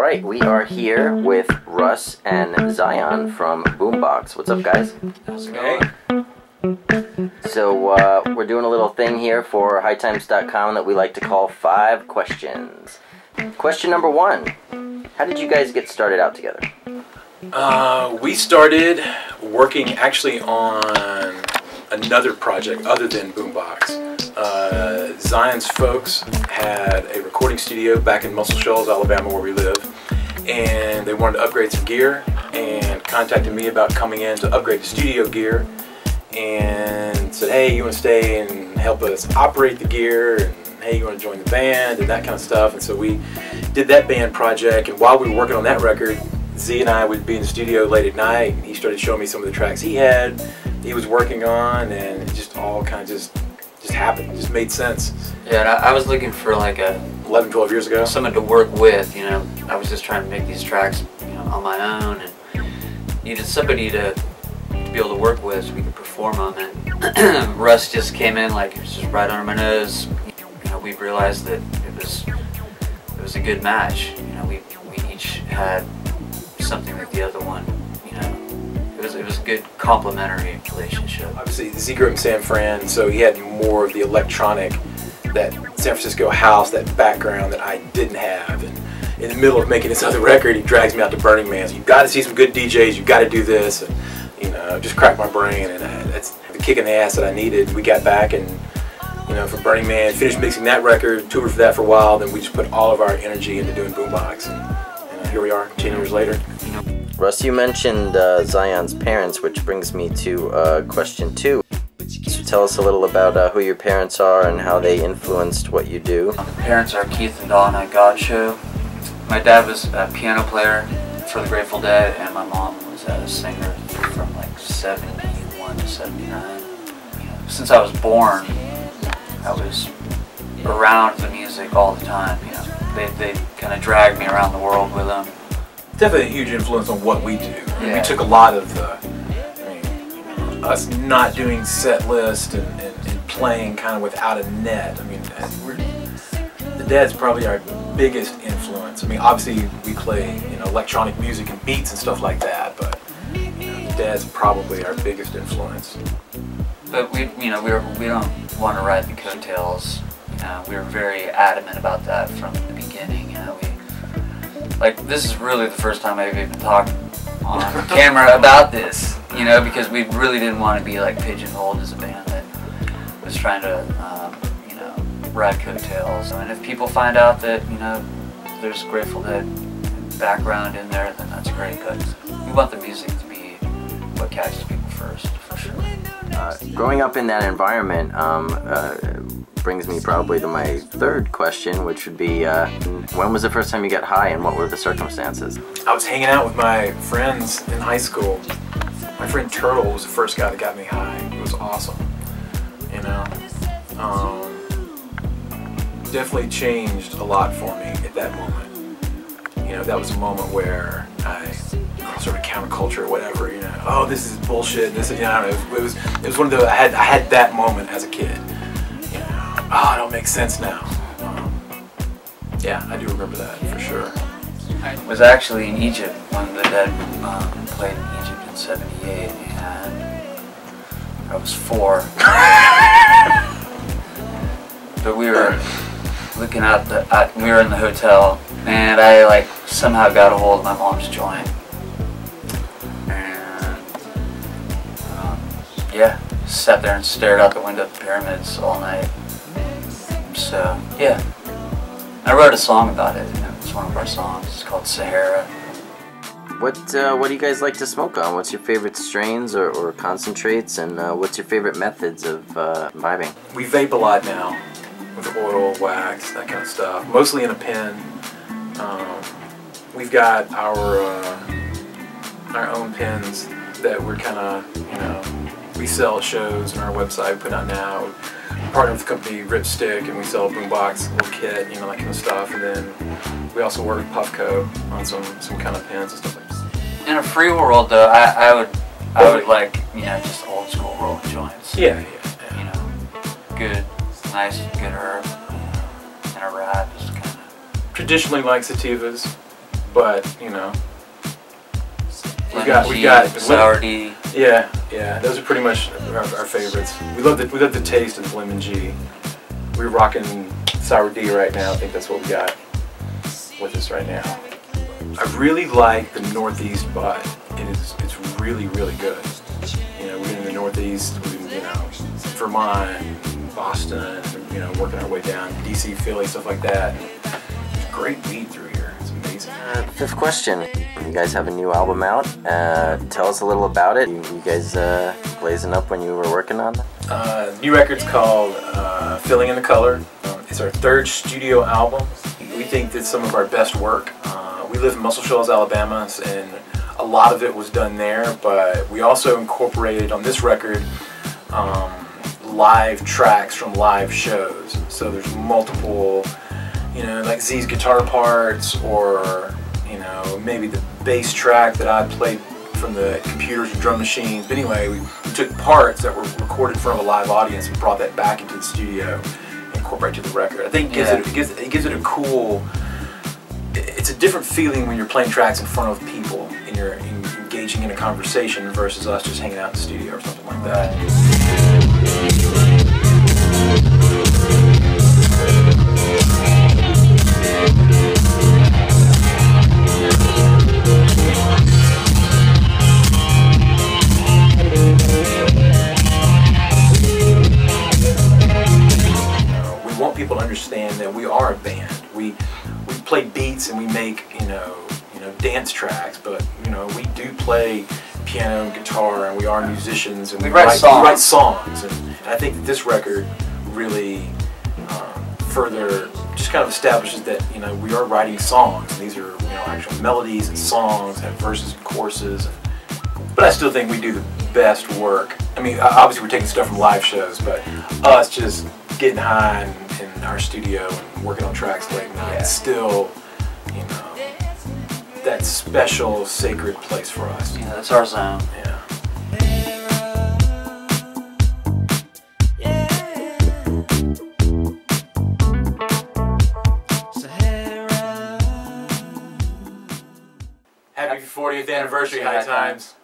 Alright, we are here with Russ and Zion from Boombox. What's up, guys? How's it going? So, we're doing a little thing here for hightimes.com that we like to call 5 questions. Question number 1. How did you guys get started out together? We started working actually on another project other than Boombox. Zion's folks had a recording studio back in Muscle Shoals, Alabama, where we live, and they wanted to upgrade some gear and contacted me about coming in to upgrade the studio gear and said, hey, you want to stay and help us operate the gear, and hey, you want to join the band and that kind of stuff. And so we did that band project, and while we were working on that record, Z and I would be in the studio late at night, and he started showing me some of the tracks he was working on, and it just all kind of just happened. It just made sense. Yeah, and I was looking for like 11, 12 years ago. Someone to work with, you know. I was just trying to make these tracks, you know, on my own, and needed somebody to be able to work with so we could perform them. And Russ just came in like it was just right under my nose. You know, we realized that it was a good match. You know, we each had something that the other one, you know, it was a good complementary relationship. Obviously, Z grew up in San Fran, so he had more of the electronic, that San Francisco house, that background that I didn't have. And in the middle of making this other record, he drags me out to Burning Man. So you've got to see some good DJs, you've got to do this, and you know, just cracked my brain, and that's the kick in the ass that I needed. We got back and, you know, from Burning Man, finished mixing that record, toured for that for a while, then we just put all of our energy into doing Boombox, and here we are, 10 years later. Russ, you mentioned Zion's parents, which brings me to question 2. So tell us a little about who your parents are and how they influenced what you do. My parents are Keith and Donna Godshow. My dad was a piano player for the Grateful Dead, and my mom was a singer from like 71 to 79. Since I was born, I was around the music all the time. You know, they kind of dragged me around the world with them. Definitely a huge influence on what we do. Yeah. We took a lot of the, us not doing set list and playing kind of without a net. I mean, the Dead's probably our biggest influence. I mean, obviously we play, you know, electronic music and beats and stuff like that, but you know, the Dead's probably our biggest influence. But we don't want to ride the coattails. We were very adamant about that from the beginning. You know, this is really the first time I've even talked on camera about this. You know, because we really didn't want to be like pigeonholed as a band that was trying to, you know, ride coattails. And if people find out that, you know, there's Grateful Dead background in there, then that's great. But we want the music to be what catches people first, for sure. Growing up in that environment brings me probably to my 3rd question, which would be, when was the first time you got high and what were the circumstances? I was hanging out with my friends in high school. My friend Turtle was the first guy that got me high. It was awesome, you know. Definitely changed a lot for me at that moment. You know, that was a moment where I sort of counterculture or whatever. You know, oh, this is bullshit. This is, you know, it was one of the I had that moment as a kid. You know, oh, it all makes sense now. Yeah, I do remember that for sure. I was actually in Egypt when the Dead played in Egypt in '78, and I was 4. But we were looking out we were in the hotel, and I like somehow got a hold of my mom's joint, and yeah, sat there and stared out the window at the pyramids all night. So yeah, I wrote a song about it. It's one of our songs. It's called Sahara. What do you guys like to smoke on? What's your favorite strains or concentrates, and what's your favorite methods of vibing? We vape a lot now, with oil, wax, that kind of stuff. Mostly in a pen. We've got our own pens that we're kind of, you know, we sell at shows on our website. We put out now. We partner with the company Ripstick, and we sell a Boombox, a little kit, you know, that kind of stuff. And then we also work with Puffco on some kind of pens and stuff like that. In a free world, though, I would like, you know, just old school roll joints. Yeah. You know, good, nice, good herb, and a wrap is kind of. Traditionally like sativas, but you know, we Lemon got Sour D. Yeah, those are pretty much our favorites. We love the taste of the lemon G. We're rocking Sour D right now. I think that's what we got with us right now. I really like the Northeast bud. It's really good. You know, we're in the Northeast. We, you know, Vermont, Boston. You know, working our way down DC, Philly, stuff like that. There's great weed through here. It's amazing. Fifth question. You guys have a new album out. Tell us a little about it. You guys blazing up when you were working on it? New record's called Filling in the Color. It's our third studio album. We think that's some of our best work. We live in Muscle Shoals, Alabama, and a lot of it was done there, but we also incorporated on this record live tracks from live shows. So there's multiple, you know, like Z's guitar parts, or, you know, maybe the bass track that I played from the computers and drum machines. But anyway, we took parts that were recorded in front of a live audience and brought that back into the studio and incorporated to the record. I think it gives it a cool, it's a different feeling when you're playing tracks in front of people and you're engaging in a conversation versus us just hanging out in the studio or something like that. We want people to understand that we are a band. We play beats and we make, you know, dance tracks, but you know, we do play piano and guitar, and we are musicians, and we write songs. And I think that this record really further just kind of establishes that, you know, we are writing songs, and these are, you know, actual melodies and songs, have verses and choruses. But I still think we do the best work. I mean, obviously we're taking stuff from live shows, but us just getting high in our studio and working on tracks late night, it's still, you know, that special, sacred place for us. Yeah, that's our zone. Yeah. Happy 40th anniversary, High Times.